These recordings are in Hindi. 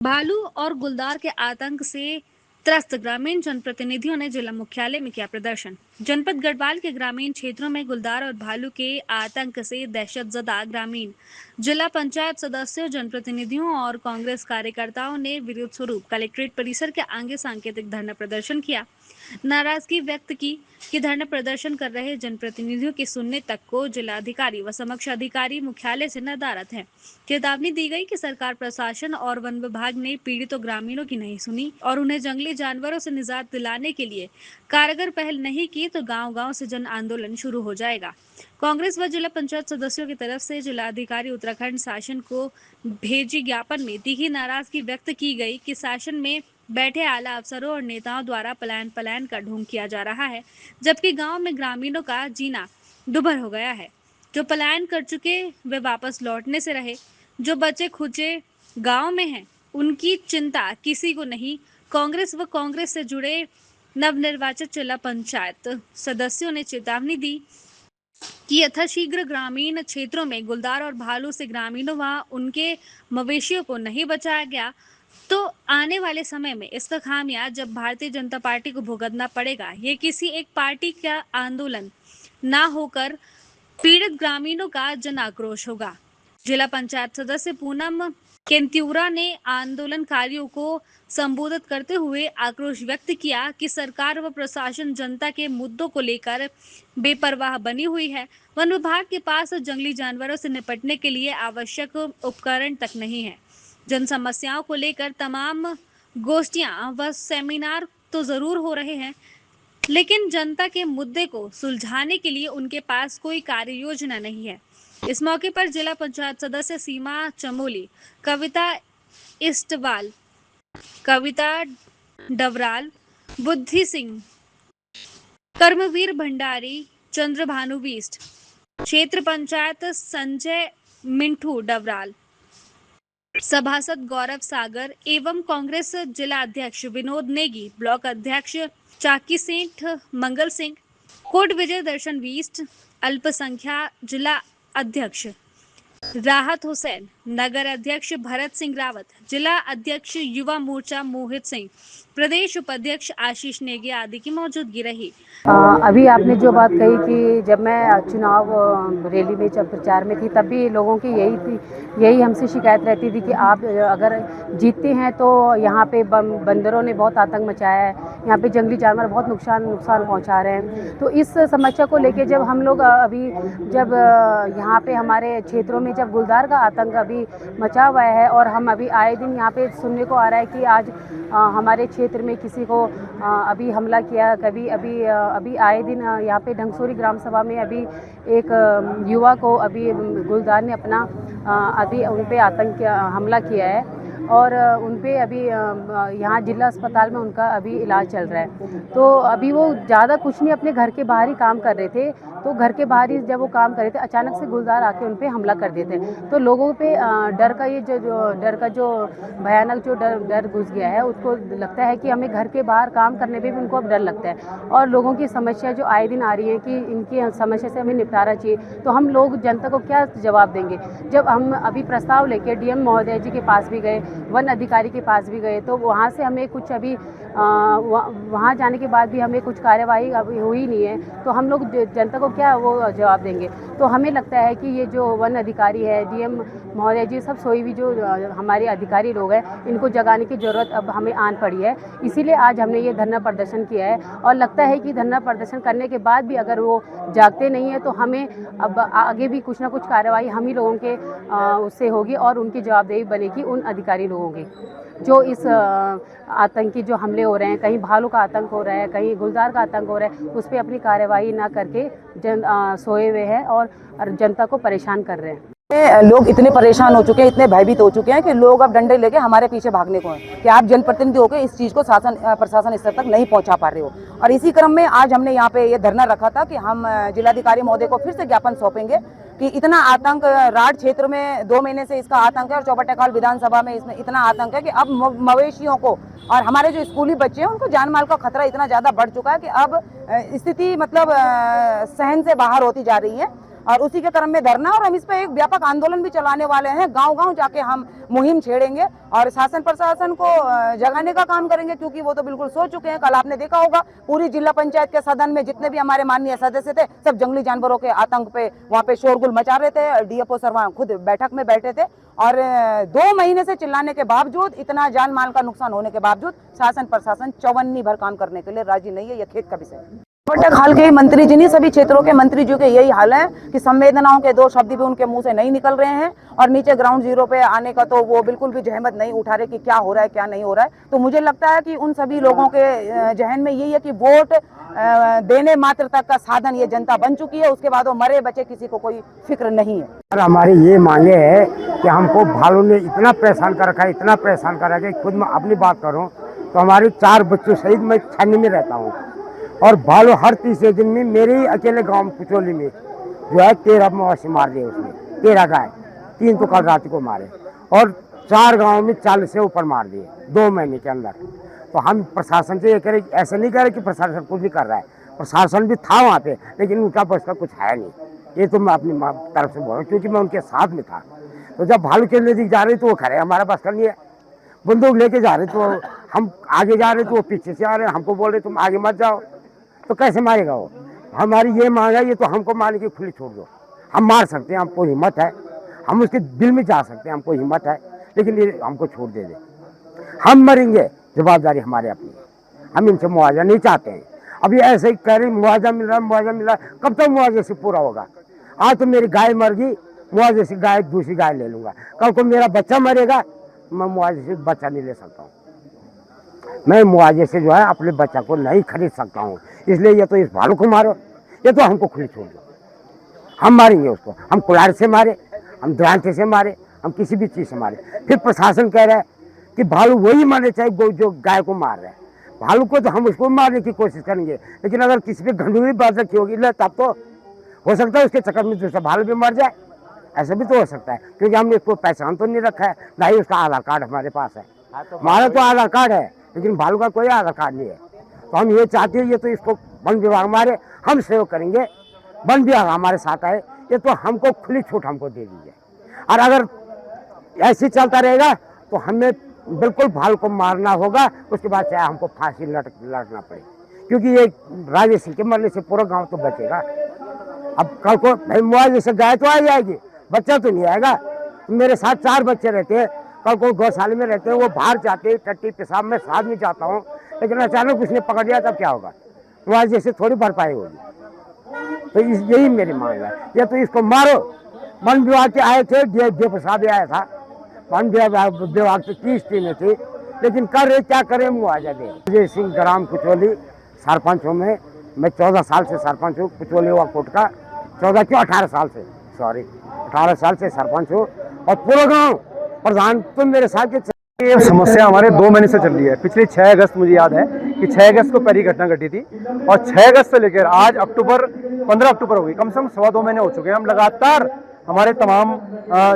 भालू और गुलदार के आतंक से त्रस्त ग्रामीण जनप्रतिनिधियों ने जिला मुख्यालय में किया प्रदर्शन। जनपद गढ़वाल के ग्रामीण क्षेत्रों में गुलदार और भालू के आतंक से दहशतजदा ग्रामीण जिला पंचायत सदस्यों, जनप्रतिनिधियों और कांग्रेस कार्यकर्ताओं ने विरोध स्वरूप कलेक्ट्रेट परिसर के आगे सांकेतिक धरना प्रदर्शन किया। नाराजगी व्यक्त की कि धरना प्रदर्शन कर रहे जनप्रतिनिधियों की सुनने तक को जिलाधिकारी व समक्ष अधिकारी मुख्यालय से नदारद है। चेतावनी दी गई कि सरकार, प्रशासन और वन विभाग ने पीड़ितों ग्रामीणों की नहीं सुनी और उन्हें जंगली जानवरों से निजात दिलाने के लिए कारगर पहल नहीं की तो गांव-गांव से जन आंदोलन शुरू हो जाएगा। कांग्रेस व जिला पंचायत सदस्यों की तरफ से जिलाधिकारी उत्तराखंड शासन को भेजी ज्ञापन में तीखी नाराजगी व्यक्त की गई कि शासन में बैठे आला अफसरों और नेताओं द्वारा पलायन का ढोंग किया जा रहा है, जबकि गांव में ग्रामीणों का जीना दुभर हो गया है। जो पलायन कर चुके वे वापस लौटने से रहे, जो बचे खुचे गांव में हैं, उनकी चिंता किसी को नहीं। कांग्रेस व कांग्रेस से जुड़े नवनिर्वाचित जिला पंचायत सदस्यों ने चेतावनी दी कि यथाशीघ्र ग्रामीण क्षेत्रों में गुलदार और भालू से ग्रामीणों व उनके मवेशियों को नहीं बचाया गया तो आने वाले समय में इसका खामिया जब भारतीय जनता पार्टी को भुगतना पड़ेगा। ये किसी एक पार्टी का आंदोलन ना होकर पीड़ित ग्रामीणों का जन आक्रोश होगा। जिला पंचायत सदस्य पूनम केंतियूरा ने आंदोलनकारियों को संबोधित करते हुए आक्रोश व्यक्त किया कि सरकार व प्रशासन जनता के मुद्दों को लेकर बेपरवाह बनी हुई है। वन विभाग के पास जंगली जानवरों से निपटने के लिए आवश्यक उपकरण तक नहीं है। जन समस्याओं को लेकर तमाम गोष्ठियां व सेमिनार तो जरूर हो रहे हैं, लेकिन जनता के मुद्दे को सुलझाने के लिए उनके पास कोई कार्य योजना नहीं है। इस मौके पर जिला पंचायत सदस्य सीमा चमोली, कविता इस्टवाल, कविता डवराल, बुद्धि सिंह, कर्मवीर भंडारी, चंद्रभानु बिष्ट, क्षेत्र पंचायत संजय मिंटू डवराल, सभासद गौरव सागर एवं कांग्रेस जिला अध्यक्ष विनोद नेगी, ब्लॉक अध्यक्ष चाकी सेठ मंगल सिंह, कोट विजय दर्शन बिष्ट, अल्पसंख्या जिला अध्यक्ष राहत हुसैन, नगर अध्यक्ष भरत सिंह रावत, जिला अध्यक्ष युवा मोर्चा मोहित सिंह, प्रदेश उपाध्यक्ष आशीष नेगी आदि की मौजूदगी रही। अभी आपने जो बात कही कि जब मैं चुनाव रैली में जब प्रचार में थी तब भी लोगों की यही हमसे शिकायत रहती थी कि आप अगर जीतते हैं तो यहाँ पे बंदरों ने बहुत आतंक मचाया है, यहाँ पे जंगली जानवर बहुत नुकसान पहुँचा रहे हैं। तो इस समस्या को लेके जब हम लोग जब यहाँ पे हमारे क्षेत्रों में जब गुलदार का आतंक अभी मचा हुआ है और हम अभी आए दिन यहाँ पे सुनने को आ रहा है कि आज हमारे क्षेत्र में किसी को अभी हमला किया, कभी अभी आए दिन यहाँ पे ढंगसोरी ग्राम सभा में अभी एक युवा को अभी गुलदार ने अपना अभी उन पे आतंक हमला किया है और उन पे अभी यहाँ जिला अस्पताल में उनका अभी इलाज चल रहा है। तो अभी वो ज़्यादा कुछ नहीं, अपने घर के बाहर ही काम कर रहे थे, तो घर के बाहर ही जब वो काम कर रहे थे अचानक से गुलदार आके उन पे हमला कर देते। तो लोगों पे डर का ये डर का जो भयानक जो डर घुस गया है, उसको लगता है कि हमें घर के बाहर काम करने पे भी उनको अब डर लगता है। और लोगों की समस्या जो आए दिन आ रही है कि इनकी समस्या से हमें निपटारा चाहिए, तो हम लोग जनता को क्या जवाब देंगे? जब हम अभी प्रस्ताव लेके डीएम महोदय जी के पास भी गए, वन अधिकारी के पास भी गए, तो वहाँ से हमें कुछ अभी वहाँ जाने के बाद भी हमें कुछ कार्यवाही अभी हुई नहीं है, तो हम लोग जनता को क्या वो जवाब देंगे? तो हमें लगता है कि ये जो वन अधिकारी है, डीएम महोदय जी, सब सोई हुई जो हमारे अधिकारी लोग हैं, इनको जगाने की ज़रूरत अब हमें आन पड़ी है। इसीलिए आज हमने ये धरना प्रदर्शन किया है और लगता है कि धरना प्रदर्शन करने के बाद भी अगर वो जागते नहीं है तो हमें अब आगे भी कुछ ना कुछ कार्रवाई हम ही लोगों के उससे होगी और उनकी जवाबदेही बनेगी उन अधिकारी लोगों की जो इस आतंकी जो हमले हो रहे हैं, कहीं भालू का आतंक हो रहा है, कहीं गुलदार का आतंक हो रहा है, उस पर अपनी कार्यवाही ना करके सोए हुए हैं और जनता को परेशान कर रहे हैं। लोग इतने परेशान हो चुके हैं, इतने भयभीत हो चुके हैं कि लोग अब डंडे लेके हमारे पीछे भागने को हैं कि आप जनप्रतिनिधि होकर इस चीज़ को प्रशासन स्तर तक नहीं पहुंचा पा रहे हो। और इसी क्रम में आज हमने यहाँ पे ये धरना रखा था कि हम जिलाधिकारी महोदय को फिर से ज्ञापन सौंपेंगे कि इतना आतंक राढ़ क्षेत्र में 2 महीने से इसका आतंक है और चौबट्टाखाल विधानसभा में इसमें इतना आतंक है कि अब मवेशियों को और हमारे जो स्कूली बच्चे हैं उनको जान माल का खतरा इतना ज़्यादा बढ़ चुका है कि अब स्थिति मतलब सहन से बाहर होती जा रही है। और उसी के क्रम में धरना, और हम इस पे एक व्यापक आंदोलन भी चलाने वाले हैं। गांव-गांव जाके हम मुहिम छेड़ेंगे और शासन प्रशासन को जगाने का काम करेंगे, क्योंकि वो तो बिल्कुल सो चुके हैं। कल आपने देखा होगा पूरी जिला पंचायत के सदन में जितने भी हमारे माननीय सदस्य थे, सब जंगली जानवरों के आतंक पे वहाँ पे शोरगुल मचा रहे थे। डीएफओ सर वहाँ खुद बैठक में बैठे थे और 2 महीने से चिल्लाने के बावजूद, इतना जान माल का नुकसान होने के बावजूद शासन प्रशासन चौवन्नी भर काम करने के लिए राजी नहीं है। यह खेत का विषय है। हाल के मंत्री जी नहीं, सभी क्षेत्रों के मंत्री जी के यही हाल है कि संवेदनाओं के 2 शब्द भी उनके मुंह से नहीं निकल रहे हैं और नीचे ग्राउंड जीरो पे आने का तो वो बिल्कुल भी जहमत नहीं उठा रहे कि क्या हो रहा है क्या नहीं हो रहा है। तो मुझे लगता है कि उन सभी लोगों के जहन में यही है कि वोट देने मात्र तक का साधन ये जनता बन चुकी है, उसके बाद वो मरे बचे किसी को कोई फिक्र नहीं है। और हमारी ये मांगे है कि हमको भालू ने इतना परेशान कर रखा है, इतना परेशान कर रखा है। खुद मैं अपनी बात करूं तो हमारे 4 बच्चों सहित मैं छन्नी में रहता हूं और भालू हर तीसरे दिन में मेरे ही अकेले गांव कुचोली में जो है 13 मवेशी मार दिए उसने, 13 गाय, 3 तो कल रात को मारे और 4 गाँव में 40 से ऊपर मार दिए 2 महीने के अंदर। तो हम प्रशासन से ये करें, ऐसे नहीं करें कि प्रशासन कुछ भी कर रहा है, प्रशासन भी था वहाँ पे लेकिन उनका बस का कुछ है नहीं। ये तो मैं अपनी तरफ से बोल रहा हूँ क्योंकि मैं उनके साथ में था। तो जब भालू के नजदीक जा रहे तो वो खड़े, हमारा बस का नहीं है। बंदूक लेके जा रहे तो हम आगे जा रहे तो वो पीछे से आ रहे, हमको बोल रहे तुम आगे मत जाओ, तो कैसे मारेगा वो। हमारी ये मांग है, ये तो हमको मारने की खुली छोड़ दो। हम मार सकते हैं, हमको हिम्मत है, हम उसके दिल में जा सकते हैं, हमको हिम्मत है, लेकिन ये हमको छोड़ दे दे। हम मरेंगे, जवाबदारी हमारे अपनी। हम इनसे मुआवजा नहीं चाहते हैं। अभी ऐसे ही कह रहे मुआवजा मिल रहा है, मुआवजा मिल रहा है, कब तक मुआवजे से पूरा होगा। आज तो मेरी गाय मर गई, मुआवजे से गाय दूसरी गाय ले लूंगा। कल को मेरा बच्चा मरेगा, मैं मुआवजे से बच्चा नहीं ले सकता हूँ। मैं मुआवजे से जो है अपने बच्चा को नहीं खरीद सकता हूँ। इसलिए ये तो इस भालू को मारो, ये तो हमको खुली छोड़ दो। हम मारेंगे उसको, हम कुल्हाड़ी से मारे, हम दरांते से मारे, हम किसी भी चीज़ से मारे। फिर प्रशासन कह रहा है कि भालू वही मारने चाहिए जो गाय को मार रहा है। भालू को तो हम उसको मारने की कोशिश करेंगे, लेकिन अगर किसी पे गंभीर बात रखी होगी तब तो हो सकता है उसके चक्कर में दूसरा भालू भी मर जाए। ऐसा भी तो हो सकता है, क्योंकि हमने इसको पहचान तो नहीं रखा है, ना ही उसका आधार कार्ड हमारे पास है। हमारा तो आधार कार्ड है, लेकिन भालू का कोई आधार कार्ड नहीं है। तो हम ये चाहते हैं, ये तो इसको वन विभाग मारे, हम सहयोग करेंगे, वन विभाग हमारे साथ आए, ये तो हमको खुली छूट हमको दे दीजिए। और अगर ऐसे चलता रहेगा तो हमें बिल्कुल भालू को मारना होगा, उसके बाद चाहे हमको फांसी लड़ना पड़े, क्योंकि ये राजेश सिंह के मरने से पूरा गांव तो बचेगा। अब कल को भाई मुआवजे से गाय तो आ जाएगी, बच्चा तो नहीं आएगा। मेरे साथ 4 बच्चे रहते हैं, कल को गौशाले में रहते हैं, वो बाहर जाते टट्टी पेशाब में साथ में जाता हूँ, लेकिन अचानक उसने पकड़ लिया तब क्या होगा। मुआवजे से थोड़ी भरपाई होगी। तो यही मेरी मांग है, ये तो इसको मारो। वन विभाग के आए थे, डीएफओ साहब आया था, वन विभाग की 30 टीमें थी, लेकिन कर रहे क्या करें, मुआवजा दे। अजय सिंह ग्राम कुचोली सरपंच हूँ मैं 14 साल से सरपंच हूँ कुचोली वाकोट का। 18 साल से 18 साल से सरपंच हूँ और पूरा गाँव प्रधान तो मेरे साथ के। ये समस्या हमारे 2 महीने से चल रही है। पिछले 6 अगस्त मुझे याद है कि 6 अगस्त को पहली घटना घटी थी और 6 अगस्त से लेकर आज 15 अक्टूबर हो गई, कम से कम 2.25 महीने हो चुके हैं। हम लगातार हमारे तमाम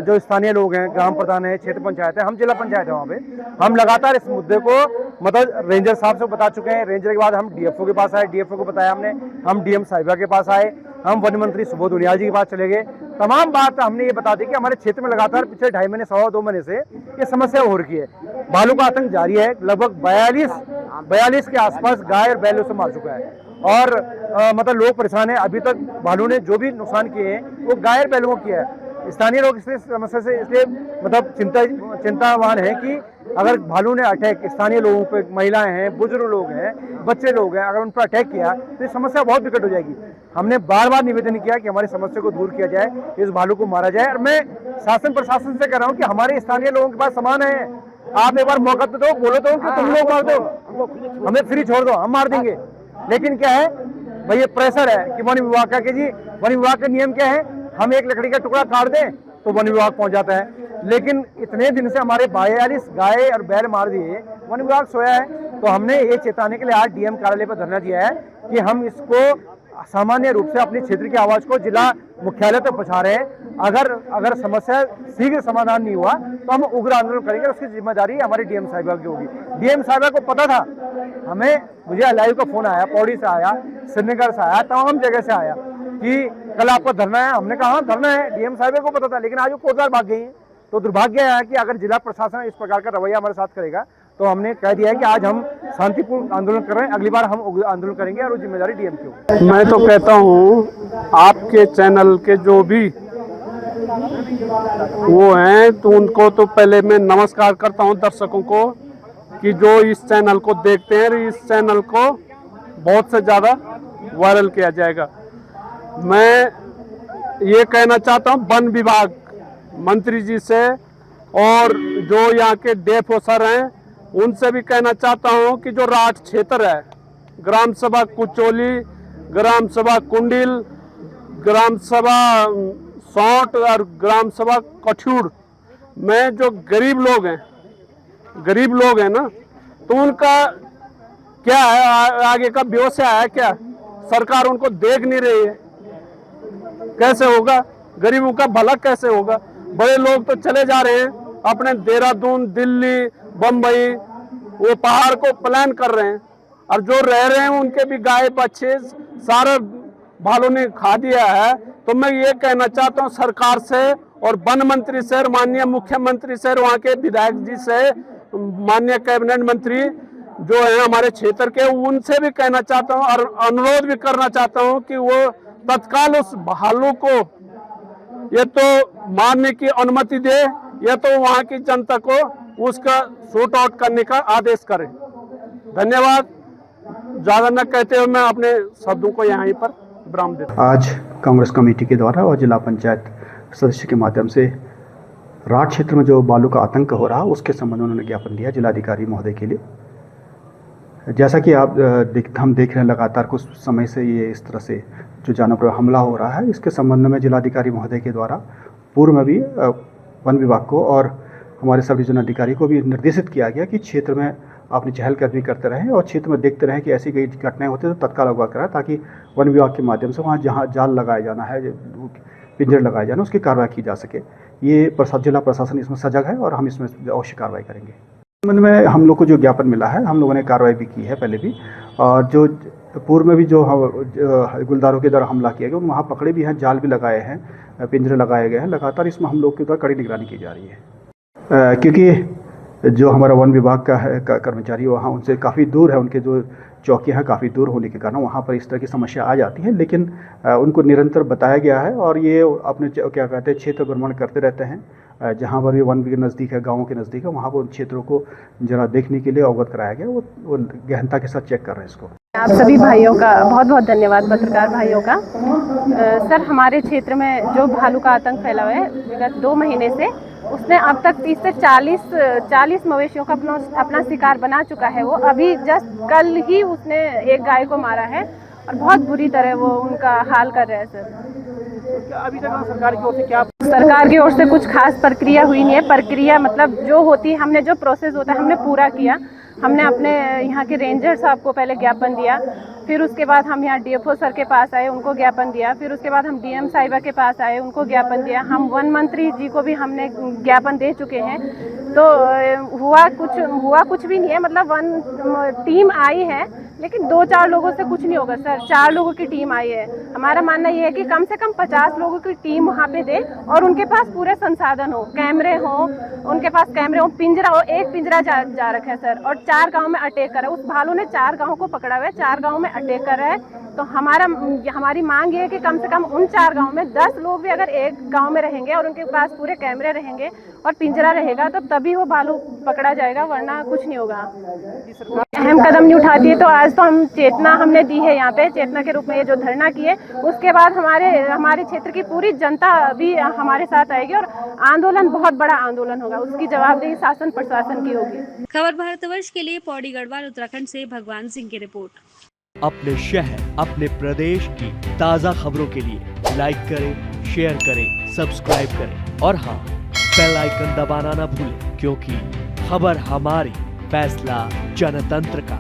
जो स्थानीय लोग हैं, ग्राम प्रधान है, क्षेत्र पंचायत है, हम जिला पंचायत है, वहाँ पे हम लगातार इस मुद्दे को मतलब रेंजर साहब से बता चुके हैं। रेंजर के बाद हम डीएफओ के पास आए, डीएफओ को बताया हमने, हम डीएम साहिबा के पास आए, हम वन मंत्री सुबोध उनियाल जी के पास चले गए। तमाम बात हमने ये बता दी कि हमारे क्षेत्र में लगातार पिछले 2.5 महीने 2.25 महीने से ये समस्या हो रही है। भालू का आतंक जारी है। लगभग 42 के आसपास गाय और बैलों से मार चुका है और मतलब लोग परेशान हैं। अभी तक भालू ने जो भी नुकसान किए हैं वो गाय और बैलों को किया है। स्थानीय लोग इस समस्या से इसलिए मतलब चिंतावान है कि अगर भालू ने अटैक स्थानीय लोगों पे, महिलाएं हैं, बुजुर्ग लोग हैं, बच्चे लोग हैं, अगर उन पर अटैक किया तो ये समस्या बहुत विकट हो जाएगी। हमने बार बार निवेदन किया कि हमारी समस्या को दूर किया जाए, इस भालू को मारा जाए। और मैं शासन प्रशासन से कह रहा हूँ कि हमारे स्थानीय लोगों के पास सामान है, आप एक बार मौका तो दो, बोलो तो कि तुम लोग मार दो, हमें फ्री छोड़ दो, हम मार देंगे। लेकिन क्या है भाई, ये प्रेशर है कि वन विभाग का, कि जी वन विभाग का नियम क्या है, हम एक लकड़ी का टुकड़ा काट दें तो वन विभाग पहुंच जाता है। लेकिन इतने दिन से हमारे 42 गाय और बैल मार दिए, वन विभाग सोया है। तो हमने ये चेताने के लिए आज डीएम कार्यालय पर धरना दिया है कि हम इसको सामान्य रूप से अपने क्षेत्र की आवाज को जिला मुख्यालय तक पहुंचा रहे हैं। अगर समस्या शीघ्र समाधान नहीं हुआ तो हम उग्र आंदोलन करेंगे। उसकी जिम्मेदारी हमारी डीएम साहिबा की होगी। डीएम साहिबा को पता था, मुझे लाइव का फोन आया, पौड़ी से आया, श्रीनगर से आया, तमाम जगह से आया कि कल आपका धरना है, हमने कहा हाँ धरना है, डीएम साहब को पता था, लेकिन आज वो कोतवाल भाग गई है। तो दुर्भाग्य है कि अगर जिला प्रशासन इस प्रकार का रवैया हमारे साथ करेगा तो हमने कह दिया है कि आज हम शांतिपूर्ण आंदोलन कर रहे हैं, अगली बार हम आंदोलन करेंगे और वो जिम्मेदारी डीएम की होगी। मैं तो कहता हूँ आपके चैनल के जो भी वो हैं तो उनको तो पहले मैं नमस्कार करता हूँ दर्शकों को कि जो इस चैनल को देखते हैं, इस चैनल को बहुत से ज़्यादा वायरल किया जाएगा। मैं ये कहना चाहता हूँ वन विभाग मंत्री जी से और जो यहाँ के डेफ ऑफिसर हैं उनसे भी कहना चाहता हूँ कि जो राठ क्षेत्र है, ग्राम सभा कुचोली, ग्राम सभा कुंडिल, ग्राम सभा सौंट और ग्राम सभा कठियूड़ में जो गरीब लोग हैं ना, तो उनका क्या है आगे का व्यवसाय है क्या? सरकार उनको देख नहीं रही है, कैसे होगा? गरीबों का भला कैसे होगा? बड़े लोग तो चले जा रहे हैं अपने देहरादून, दिल्ली, बम्बई, वो पहाड़ को प्लान कर रहे हैं, और जो रह रहे हैं उनके भी गाय बच्चे सारे भालू ने खा दिया है। तो मैं ये कहना चाहता हूँ सरकार से और वन मंत्री से, माननीय मुख्यमंत्री से, वहाँ के विधायक जी से, माननीय कैबिनेट मंत्री जो है हमारे क्षेत्र के, उनसे भी कहना चाहता हूँ और अनुरोध भी करना चाहता हूँ कि वो तत्काल उस भालू को ये तो मारने की अनुमति दे, या तो वहाँ की जनता को उसका शूट आउट करने का आदेश करे। धन्यवाद। ज्यादा न कहते हुए मैं अपने शब्दों को यहाँ पर विराम देता हूँ। आज कांग्रेस कमेटी के द्वारा और जिला पंचायत सदस्य के माध्यम से राठ क्षेत्र में जो बालू का आतंक हो रहा उसके संबंध में उन्होंने ज्ञापन दिया जिलाधिकारी महोदय के लिए। जैसा कि हम देख रहे हैं लगातार कुछ समय से ये इस तरह से जो जानवर पर हमला हो रहा है, इसके संबंध में जिलाधिकारी महोदय के द्वारा पूर्व में भी वन विभाग को और हमारे सब डिवीजन अधिकारी को भी निर्देशित किया गया कि क्षेत्र में अपनी चहलकदमी करते रहें और क्षेत्र में देखते रहें कि ऐसी कई घटनाएं होती हैं तो तत्काल अगवा कराएं, ताकि वन विभाग के माध्यम से वहाँ जहाँ जाल लगाया जाना है, पिंजरे लगाए जाना, उसकी कार्रवाई की जा सके। ये जिला प्रशासन इसमें सजग है और हम इसमें अवश्य कार्रवाई करेंगे। संबंध में हम लोग को जो ज्ञापन मिला है, हम लोगों ने कार्रवाई भी की है पहले भी, और जो पूर्व में भी जो गुलदारों के द्वारा हमला किया गया वहाँ पकड़े भी हैं, जाल भी लगाए हैं, पिंजरे लगाए गए हैं। लगातार इसमें हम लोग के द्वारा कड़ी निगरानी की जा रही है, क्योंकि जो हमारा वन विभाग का है कर्मचारी वहाँ उनसे काफ़ी दूर है, उनके जो चौकियाँ हैं काफ़ी दूर होने के कारण वहाँ पर इस तरह की समस्या आ जाती है। लेकिन उनको निरंतर बताया गया है और ये अपने क्या कहते हैं क्षेत्र भ्रमण करते रहते हैं, जहाँ पर भी वन के नज़दीक है, गाँवों के नज़दीक है, वहाँ पर उन क्षेत्रों को जरा देखने के लिए अवगत कराया गया। वो गहनता के साथ चेक कर रहे हैं इसको। आप सभी भाइयों का बहुत बहुत धन्यवाद, पत्रकार भाइयों का। सर, हमारे क्षेत्र में जो भालू का आतंक फैला हुआ है विगत 2 महीने से, उसने अब तक 30 से 40 मवेशियों का अपना शिकार बना चुका है। वो अभी जस्ट कल ही उसने एक गाय को मारा है और बहुत बुरी तरह वो उनका हाल कर रहे हैं। सर, अभी तक सरकार की ओर से क्या? सरकार की ओर से कुछ खास प्रक्रिया हुई नहीं है। प्रक्रिया मतलब जो होती है, हमने जो प्रोसेस होता है हमने पूरा किया। हमने अपने यहाँ के रेंजर साहब को पहले ज्ञापन दिया, फिर उसके बाद हम यहाँ डीएफओ सर के पास आए, उनको ज्ञापन दिया, फिर उसके बाद हम डीएम साहिबा के पास आए, उनको ज्ञापन दिया। हम वन मंत्री जी को भी हमने ज्ञापन दे चुके हैं। तो हुआ कुछ भी नहीं है। मतलब वन टीम आई है, लेकिन 2-4 लोगों से कुछ नहीं होगा सर। 4 लोगों की टीम आई है। हमारा मानना ये है कि कम से कम 50 लोगों की टीम वहाँ पे दे और उनके पास पूरे संसाधन हो, कैमरे हो, उनके पास कैमरे हो, पिंजरा हो। एक पिंजरा जा रखा है सर, और 4 गांव में अटैक करा। उस भालू ने 4 गांव को पकड़ा हुआ है, 4 गांव में अटैक कर रहा है। तो हमारी मांग ये है कि कम से कम उन 4 गांव में 10 लोग भी अगर एक गांव में रहेंगे और उनके पास पूरे कैमरे रहेंगे और पिंजरा रहेगा, तो तभी वो भालू पकड़ा जाएगा, वरना कुछ नहीं होगा। अहम कदम नहीं उठाती है तो आज तो हम चेतना हमने दी है, यहाँ पे चेतना के रूप में ये जो धरना किए, उसके बाद हमारे क्षेत्र की पूरी जनता भी हमारे साथ आएगी और आंदोलन बहुत बड़ा आंदोलन होगा। उसकी जवाबदेही शासन प्रशासन की होगी। खबर भारतवर्ष के लिए पौड़ी गढ़वाल उत्तराखंड से भगवान सिंह की रिपोर्ट। अपने शहर, अपने प्रदेश की ताज़ा खबरों के लिए लाइक करें, शेयर करें, सब्सक्राइब करें और हाँ, बेल आइकन दबाना ना भूलें, क्योंकि खबर हमारी, फैसला जनतंत्र का।